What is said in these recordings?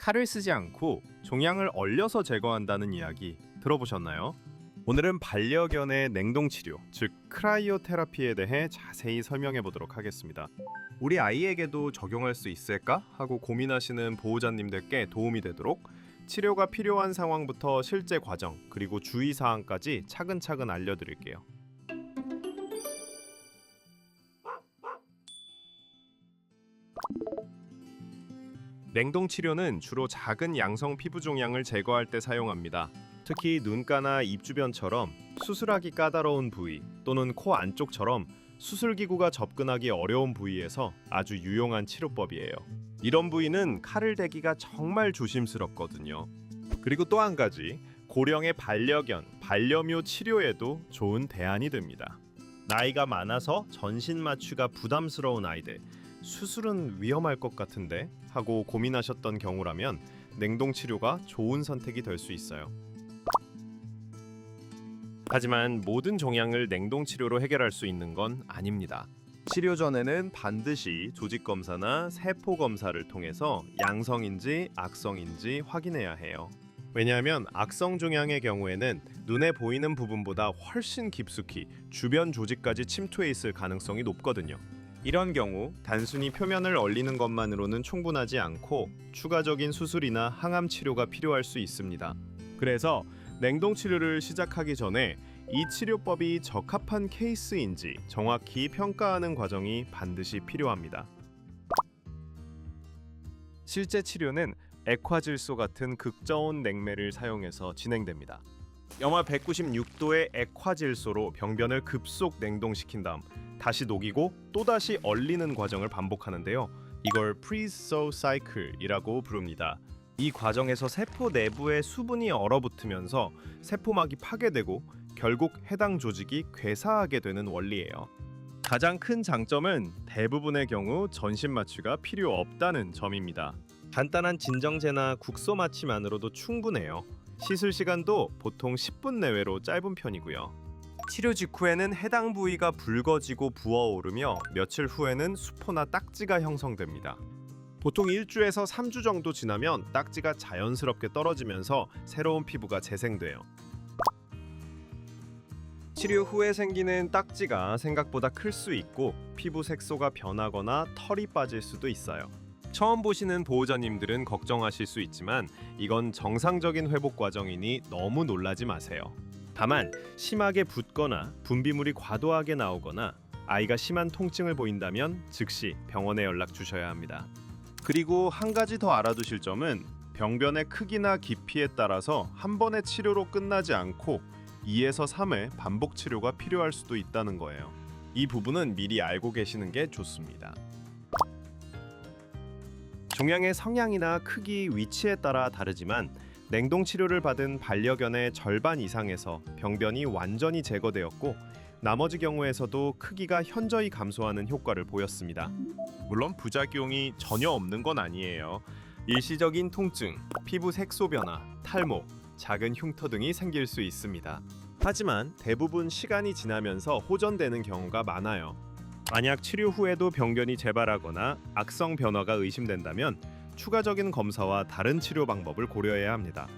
칼을 쓰지 않고 종양을 얼려서 제거한다는 이야기 들어보셨나요? 오늘은 반려견의 냉동 치료, 즉 크라이오 테라피에 대해 자세히 설명해 보도록 하겠습니다. 우리 아이에게도 적용할 수 있을까? 하고 고민하시는 보호자님들께 도움이 되도록 치료가 필요한 상황부터 실제 과정, 그리고 주의사항까지 차근차근 알려드릴게요. 냉동 치료는 주로 작은 양성 피부 종양을 제거할 때 사용합니다. 특히 눈가나 입 주변처럼 수술하기 까다로운 부위 또는 코 안쪽처럼 수술기구가 접근하기 어려운 부위에서 아주 유용한 치료법이에요. 이런 부위는 칼을 대기가 정말 조심스럽거든요. 그리고 또 한 가지, 고령의 반려견, 반려묘 치료에도 좋은 대안이 됩니다. 나이가 많아서 전신 마취가 부담스러운 아이들, 수술은 위험할 것 같은데 하고 고민하셨던 경우라면 냉동 치료가 좋은 선택이 될 수 있어요. 하지만 모든 종양을 냉동 치료로 해결할 수 있는 건 아닙니다. 치료 전에는 반드시 조직 검사나 세포 검사를 통해서 양성인지 악성인지 확인해야 해요. 왜냐하면 악성 종양의 경우에는 눈에 보이는 부분보다 훨씬 깊숙이 주변 조직까지 침투해 있을 가능성이 높거든요. 이런 경우 단순히 표면을 얼리는 것만으로는 충분하지 않고 추가적인 수술이나 항암 치료가 필요할 수 있습니다. 그래서 냉동 치료를 시작하기 전에 이 치료법이 적합한 케이스인지 정확히 평가하는 과정이 반드시 필요합니다. 실제 치료는 액화질소 같은 극저온 냉매를 사용해서 진행됩니다. 영하 196도의 액화질소로 병변을 급속 냉동시킨 다음 다시 녹이고 또다시 얼리는 과정을 반복하는데요. 이걸 freeze thaw cycle이라고 부릅니다. 이 과정에서 세포 내부에 수분이 얼어붙으면서 세포막이 파괴되고 결국 해당 조직이 괴사하게 되는 원리예요. 가장 큰 장점은 대부분의 경우 전신 마취가 필요 없다는 점입니다. 간단한 진정제나 국소 마취만으로도 충분해요. 시술 시간도 보통 10분 내외로 짧은 편이고요. 치료 직후에는 해당 부위가 붉어지고 부어오르며 며칠 후에는 수포나 딱지가 형성됩니다. 보통 1주에서 3주 정도 지나면 딱지가 자연스럽게 떨어지면서 새로운 피부가 재생돼요. 치료 후에 생기는 딱지가 생각보다 클 수 있고 피부 색소가 변하거나 털이 빠질 수도 있어요. 처음 보시는 보호자님들은 걱정하실 수 있지만 이건 정상적인 회복 과정이니 너무 놀라지 마세요. 다만 심하게 붓거나 분비물이 과도하게 나오거나 아이가 심한 통증을 보인다면 즉시 병원에 연락 주셔야 합니다. 그리고 한 가지 더 알아두실 점은 병변의 크기나 깊이에 따라서 한 번의 치료로 끝나지 않고 2에서 3회 반복 치료가 필요할 수도 있다는 거예요. 이 부분은 미리 알고 계시는 게 좋습니다. 종양의 성향이나 크기, 위치에 따라 다르지만 냉동 치료를 받은 반려견의 절반 이상에서 병변이 완전히 제거되었고 나머지 경우에서도 크기가 현저히 감소하는 효과를 보였습니다. 물론 부작용이 전혀 없는 건 아니에요. 일시적인 통증, 피부 색소 변화, 탈모, 작은 흉터 등이 생길 수 있습니다. 하지만 대부분 시간이 지나면서 호전되는 경우가 많아요. 만약 치료 후에도 병변이 재발하거나 악성 변화가 의심된다면 추가적인 검사와 다른 치료 방법을 고려해야 합니다.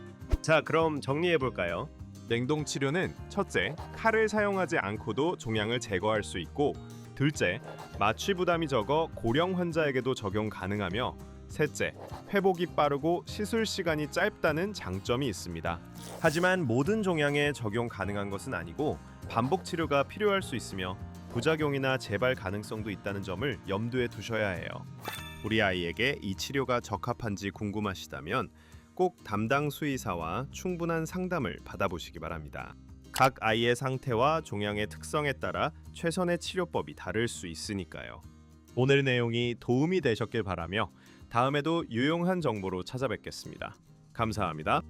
자, 그럼 정리해 볼까요? 냉동 치료는 첫째, 칼을 사용하지 않고도 종양을 제거할 수 있고, 둘째, 마취 부담이 적어 고령 환자에게도 적용 가능하며, 셋째, 회복이 빠르고 시술 시간이 짧다는 장점이 있습니다. 하지만 모든 종양에 적용 가능한 것은 아니고 반복 치료가 필요할 수 있으며 부작용이나 재발 가능성도 있다는 점을 염두에 두셔야 해요. 우리 아이에게 이 치료가 적합한지 궁금하시다면 꼭 담당 수의사와 충분한 상담을 받아보시기 바랍니다. 각 아이의 상태와 종양의 특성에 따라 최선의 치료법이 다를 수 있으니까요. 오늘 내용이 도움이 되셨길 바라며 다음에도 유용한 정보로 찾아뵙겠습니다. 감사합니다.